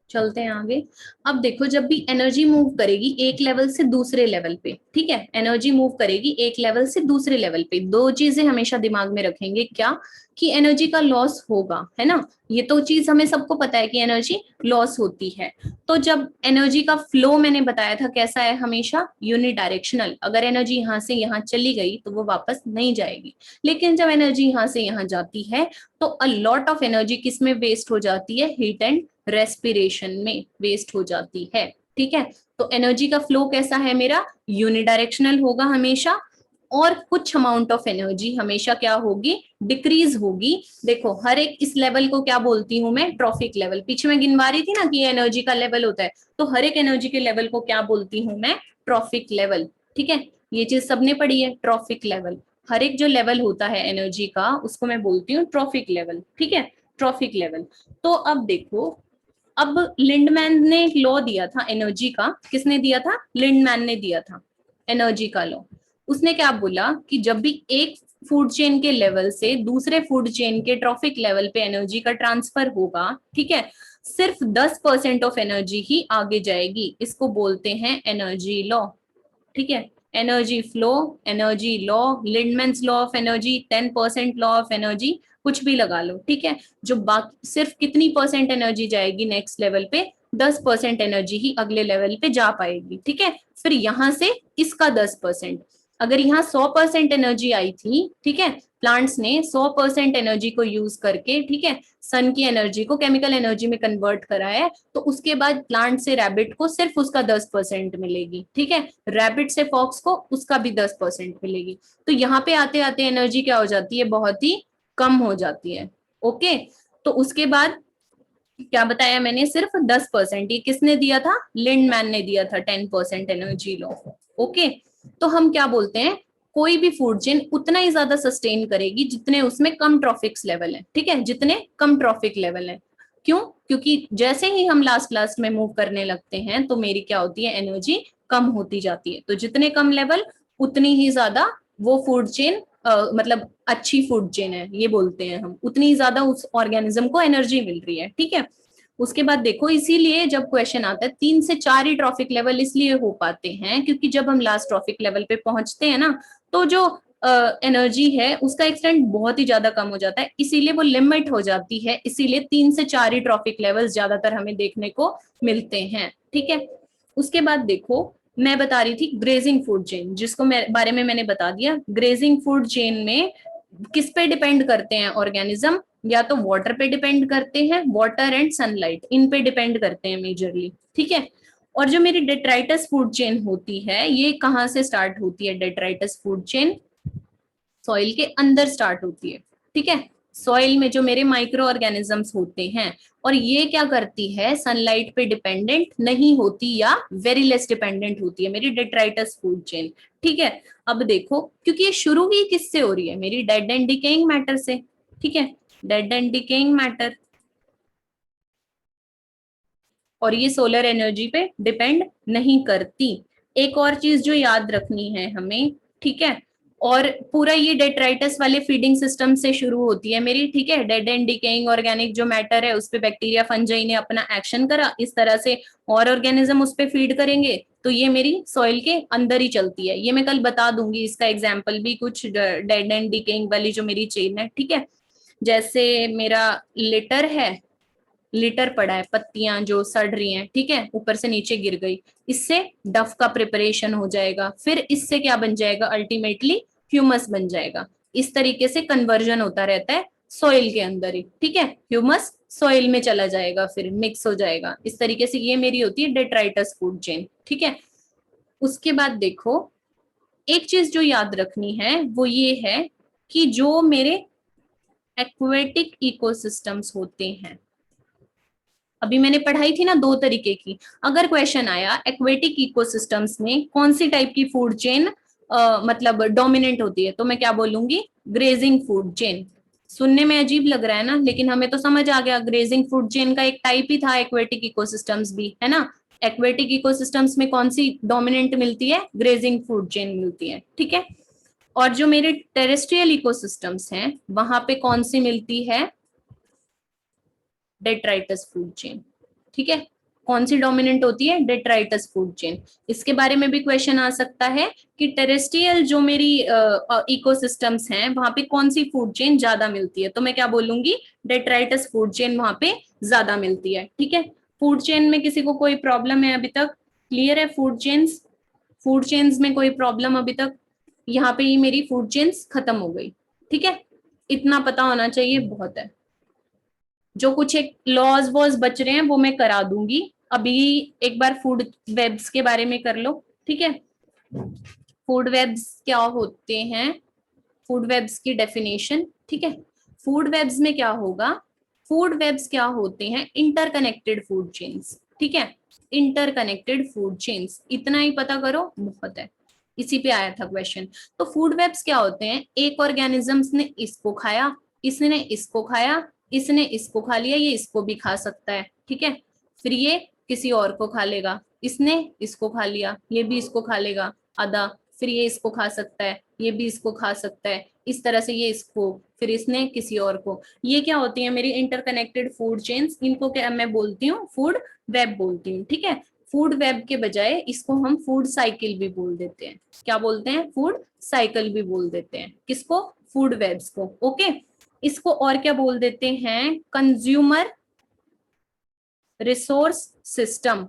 चलते हैं आगे। अब देखो, जब भी एनर्जी मूव करेगी एक लेवल से दूसरे लेवल पे, ठीक है, एनर्जी मूव करेगी एक लेवल से दूसरे लेवल पे, दो चीजें हमेशा दिमाग में रखेंगे, क्या, कि एनर्जी का लॉस होगा, है ना। ये तो चीज हमें सबको पता है कि एनर्जी लॉस होती है। तो जब एनर्जी का फ्लो मैंने बताया था कैसा है, हमेशा यूनिडायरेक्शनल, अगर एनर्जी यहाँ से यहाँ चली गई तो वो वापस नहीं जाएगी। लेकिन जब एनर्जी यहाँ से यहाँ जाती है तो अ लॉट ऑफ एनर्जी किस में वेस्ट हो जाती है, हीट एंड रेस्पिरेशन में वेस्ट हो जाती है, ठीक है। तो एनर्जी का फ्लो कैसा है मेरा, यूनिडायरेक्शनल होगा हमेशा, और कुछ अमाउंट ऑफ एनर्जी हमेशा क्या होगी, डिक्रीज होगी। देखो, हर एक इस लेवल को क्या बोलती हूं मैं, ट्रॉफिक लेवल। पीछे मैं गिनवा रही थी ना कि ये एनर्जी का लेवल होता है, तो हर एक एनर्जी के लेवल को क्या बोलती हूं मैं, ट्रॉफिक लेवल, ठीक है। ये चीज सबने पढ़ी है, ट्रॉफिक लेवल। हर एक जो लेवल होता है एनर्जी का उसको मैं बोलती हूँ ट्रॉफिक लेवल, ठीक है, ट्रॉफिक लेवल। तो अब देखो, अब लिंडमैन ने एक लॉ दिया था एनर्जी का, किसने दिया था, लिंडमैन ने दिया था एनर्जी का लॉ। उसने क्या बोला कि जब भी एक फूड चेन के लेवल से दूसरे फूड चेन के ट्रॉफिक लेवल पे एनर्जी का ट्रांसफर होगा, ठीक है, सिर्फ 10% ऑफ एनर्जी ही आगे जाएगी, इसको बोलते हैं एनर्जी लॉ, ठीक है। Energy flow, energy law, Lindeman's law of energy, 10% law of energy, कुछ भी लगा लो, ठीक है। जो बाकी सिर्फ कितनी परसेंट एनर्जी जाएगी नेक्स्ट लेवल पे, 10% एनर्जी ही अगले लेवल पे जा पाएगी, ठीक है। फिर यहां से इसका 10%, अगर यहाँ 100% एनर्जी आई थी, ठीक है, प्लांट्स ने 100% एनर्जी को यूज करके, ठीक है, सन की एनर्जी को केमिकल एनर्जी में कन्वर्ट करा है, तो उसके बाद प्लांट से रैबिट को सिर्फ उसका 10% मिलेगी, ठीक है, रैबिट से फॉक्स को उसका भी 10% मिलेगी। तो यहाँ पे आते आते एनर्जी क्या हो जाती है, बहुत ही कम हो जाती है, ओके। तो उसके बाद क्या बताया मैंने, सिर्फ 10%, ये किसने दिया था, लिंडमैन ने दिया था 10% एनर्जी लॉ, ओके। तो हम क्या बोलते हैं, कोई भी फूड चेन उतना ही ज्यादा सस्टेन करेगी जितने उसमें कम ट्रॉफिक्स लेवल है, ठीक है, जितने कम ट्रॉफिक लेवल है। क्यों, क्योंकि जैसे ही हम लास्ट लास्ट में मूव करने लगते हैं तो मेरी क्या होती है, एनर्जी कम होती जाती है। तो जितने कम लेवल उतनी ही ज्यादा वो फूड चेन, मतलब अच्छी फूड चेन है, ये बोलते हैं हम, उतनी ज्यादा उस ऑर्गेनिज्म को एनर्जी मिल रही है, ठीक है। उसके बाद देखो, इसीलिए जब क्वेश्चन आता है 3 से 4 ही ट्रॉफिक लेवल इसलिए हो पाते हैं क्योंकि जब हम लास्ट ट्रॉफिक लेवल पे पहुंचते हैं ना, तो जो एनर्जी है उसका एक्सटेंट बहुत ही ज्यादा कम हो जाता है, इसीलिए वो लिमिट हो जाती है, इसीलिए 3 से 4 ही ट्रॉफिक लेवल्स ज्यादातर हमें देखने को मिलते हैं, ठीक है। उसके बाद देखो, मैं बता रही थी ग्रेजिंग फूड चेन, जिसको बारे में मैंने बता दिया। ग्रेजिंग फूड चेन में किस पे डिपेंड करते हैं ऑर्गेनिज्म, या तो वाटर पे डिपेंड करते हैं, वाटर एंड सनलाइट, इन पे डिपेंड करते हैं मेजरली, ठीक है। और जो मेरी डेट्राइटस फूड चेन होती है, ये कहाँ से स्टार्ट होती है, डेट्राइटस फूड चेन सॉइल के अंदर स्टार्ट होती है, ठीक है, सॉइल में जो मेरे माइक्रो ऑर्गेनिजम्स होते हैं। और ये क्या करती है, सनलाइट पे डिपेंडेंट नहीं होती या वेरी लेस डिपेंडेंट होती है मेरी डेट्राइटस फूड चेन, ठीक है। अब देखो, क्योंकि ये शुरू ही किससे हो रही है, मेरी डेड एंड डिकेइंग मैटर से, ठीक है, डेड एंड डिकेइंग मैटर, और ये सोलर एनर्जी पे डिपेंड नहीं करती। एक और चीज जो याद रखनी है हमें, ठीक है, और पूरा ये डेट्राइटस वाले फीडिंग सिस्टम से शुरू होती है मेरी, ठीक है। डेड एंड डिकेइंग ऑर्गेनिक जो मैटर है उस पे बैक्टीरिया फंजाई ने अपना एक्शन करा, इस तरह से और ऑर्गेनिज्म उस पे फीड करेंगे, तो ये मेरी सॉइल के अंदर ही चलती है। ये मैं कल बता दूंगी इसका एग्जाम्पल भी, कुछ डेड एंड डिकेइंग वाली जो मेरी चेन है, ठीक है। जैसे मेरा लिटर है, लिटर पड़ा है, पत्तियां जो सड़ रही हैं, ठीक है, ऊपर से नीचे गिर गई, इससे डफ का प्रिपरेशन हो जाएगा, फिर इससे क्या बन जाएगा, अल्टीमेटली ह्यूमस बन जाएगा। इस तरीके से कन्वर्जन होता रहता है सॉइल के अंदर ही, ठीक है, ह्यूमस सॉइल में चला जाएगा, फिर मिक्स हो जाएगा इस तरीके से। ये मेरी होती है डेट्राइटस फूड चेन, ठीक है। उसके बाद देखो, एक चीज जो याद रखनी है वो ये है कि जो मेरे एक्वेटिक इकोसिस्टम्स होते हैं, अभी मैंने पढ़ाई थी ना दो तरीके की, अगर क्वेश्चन आया एक्वेटिक इकोसिस्टम्स में कौन सी टाइप की फूड चेन मतलब डोमिनेंट होती है, तो मैं क्या बोलूंगी, ग्रेजिंग फूड चेन। सुनने में अजीब लग रहा है ना, लेकिन हमें तो समझ आ गया, ग्रेजिंग फूड चेन का एक टाइप ही था एक्वेटिक इकोसिस्टम्स भी, है ना। एक्वेटिक इकोसिस्टम्स में कौन सी डोमिनेंट मिलती है, ग्रेजिंग फूड चेन मिलती है, ठीक है। और जो मेरे टेरेस्ट्रियल इकोसिस्टम्स हैं वहां पे कौन सी मिलती है, डेट्राइटस फूड चेन, ठीक है। कौन सी डोमिनेंट होती है, डेट्राइटस फूड चेन। इसके बारे में भी क्वेश्चन आ सकता है कि टेरेस्ट्रियल जो मेरी इकोसिस्टम्स हैं वहां पे कौन सी फूड चेन ज्यादा मिलती है, तो मैं क्या बोलूंगी, डेट्राइटस फूड चेन वहां पे ज्यादा मिलती है, ठीक है। फूड चेन में किसी को कोई प्रॉब्लम है अभी तक, क्लियर है फूड चेन्स, फूड चेन्स में कोई प्रॉब्लम अभी तक, यहाँ पे ही मेरी फूड चेन्स खत्म हो गई, ठीक है। इतना पता होना चाहिए, बहुत है। जो कुछ एक लॉज वॉज बच रहे हैं वो मैं करा दूंगी। अभी एक बार फूड वेब्स के बारे में कर लो, ठीक है। फूड वेब्स क्या होते हैं, फूड वेब्स की डेफिनेशन, ठीक है। फूड वेब्स में क्या होगा, फूड वेब्स क्या होते हैं, इंटरकनेक्टेड फूड चेन्स, ठीक है, इंटरकनेक्टेड फूड चेन्स, इतना ही पता करो बहुत है। इसी पे आया था क्वेश्चन। तो फूड वेब्स क्या होते हैं, एक ऑर्गेनिजम्स ने इसको खाया, इसने इसको खाया, इसने इसको खा लिया, ये इसको भी खा सकता है, ठीक है, फिर ये किसी और को खा लेगा, इसने इसको खा लिया, ये भी इसको खा लेगा आधा, फिर ये इसको खा सकता है, ये भी इसको खा सकता है, इस तरह से ये इसको, फिर इसने किसी और को। ये क्या होती है मेरी इंटरकनेक्टेड फूड चेन्स, इनको क्या मैं बोलती हूँ, फूड वेब बोलती हूँ, ठीक है। फूड वेब के बजाय इसको हम फूड साइकिल भी बोल देते हैं, क्या बोलते हैं, फूड साइकिल भी बोल देते हैं, किसको, फूड वेब्स को, ओके। इसको और क्या बोल देते हैं, कंज्यूमर रिसोर्स सिस्टम,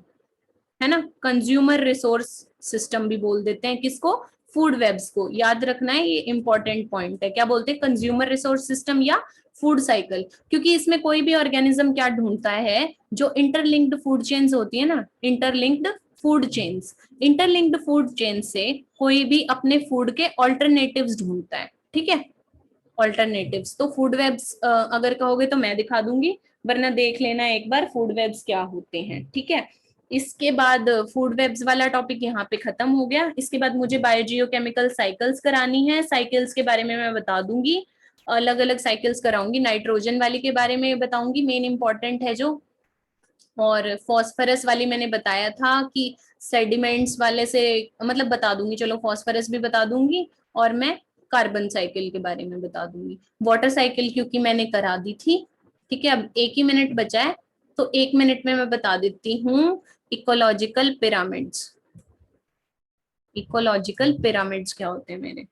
है ना, कंज्यूमर रिसोर्स सिस्टम भी बोल देते हैं, किसको, फूड वेब्स को। याद रखना है, ये इंपॉर्टेंट पॉइंट है, क्या बोलते हैं, कंज्यूमर रिसोर्स सिस्टम या फूड साइकिल। क्योंकि इसमें कोई भी ऑर्गेनिज्म क्या ढूंढता है, जो इंटरलिंक्ड फूड चेन्स होती है ना, interlinked food chains, interlinked food chain से कोई भी अपने फूड के ऑल्टरनेटिव्स ढूंढता है, ठीक है, ऑल्टरनेटिव्स। तो फूड वेब्स अगर कहोगे तो मैं दिखा दूंगी, वरना देख लेना एक बार फूड वेब्स क्या होते हैं, ठीक है। इसके बाद फूड वेब्स वाला टॉपिक यहाँ पे खत्म हो गया। इसके बाद मुझे बायोजियोकेमिकल साइकिल्स करानी है, साइकिल्स के बारे में मैं बता दूंगी, अलग अलग साइकिल्स कराऊंगी, नाइट्रोजन वाली के बारे में बताऊंगी, मेन इंपॉर्टेंट है जो, और फॉस्फरस वाली मैंने बताया था कि सेडिमेंट्स वाले से मतलब बता दूंगी, चलो फॉस्फरस भी बता दूंगी, और मैं कार्बन साइकिल के बारे में बता दूंगी। वाटर साइकिल क्योंकि मैंने करा दी थी, ठीक है। अब एक ही मिनट बचा है, तो एक मिनट में मैं बता देती हूँ इकोलॉजिकल पिरामिड्स। इकोलॉजिकल पिरामिड्स क्या होते हैं मेरे,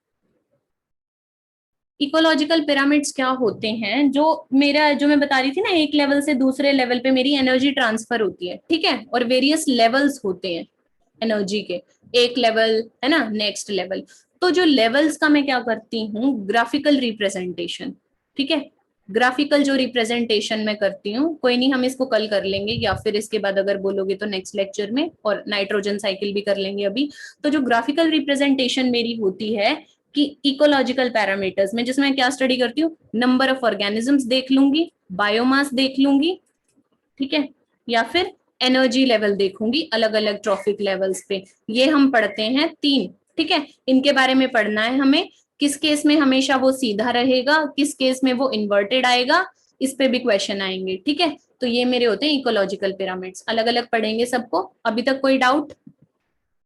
इकोलॉजिकल पिरामिड्स क्या होते हैं, जो मेरा जो मैं बता रही थी ना, एक लेवल से दूसरे लेवल पे मेरी एनर्जी ट्रांसफर होती है, ठीक है, और वेरियस लेवल्स होते हैं एनर्जी के, एक लेवल है ना, नेक्स्ट लेवल। तो जो लेवल्स का मैं क्या करती हूँ, ग्राफिकल रिप्रेजेंटेशन, ठीक है, ग्राफिकल जो रिप्रेजेंटेशन मैं करती हूँ, कोई नहीं हम इसको कल कर लेंगे, या फिर इसके बाद अगर बोलोगे तो नेक्स्ट लेक्चर में, और नाइट्रोजन साइकिल भी कर लेंगे अभी। तो जो ग्राफिकल रिप्रेजेंटेशन मेरी होती है कि इकोलॉजिकल पैरामीटर्स में, जिसमें क्या स्टडी करती हूँ, नंबर ऑफ ऑर्गेनिजम्स देख लूंगी, बायोमास देख लूंगी, ठीक है, या फिर एनर्जी लेवल देखूंगी अलग अलग ट्रॉफिक लेवल्स पे। ये हम पढ़ते हैं तीन, ठीक है, इनके बारे में पढ़ना है हमें, किस केस में हमेशा वो सीधा रहेगा, किस केस में वो इन्वर्टेड आएगा, इस पे भी क्वेश्चन आएंगे, ठीक है। तो ये मेरे होते हैं इकोलॉजिकल पिरामिड्स, अलग अलग पढ़ेंगे सबको। अभी तक कोई डाउट,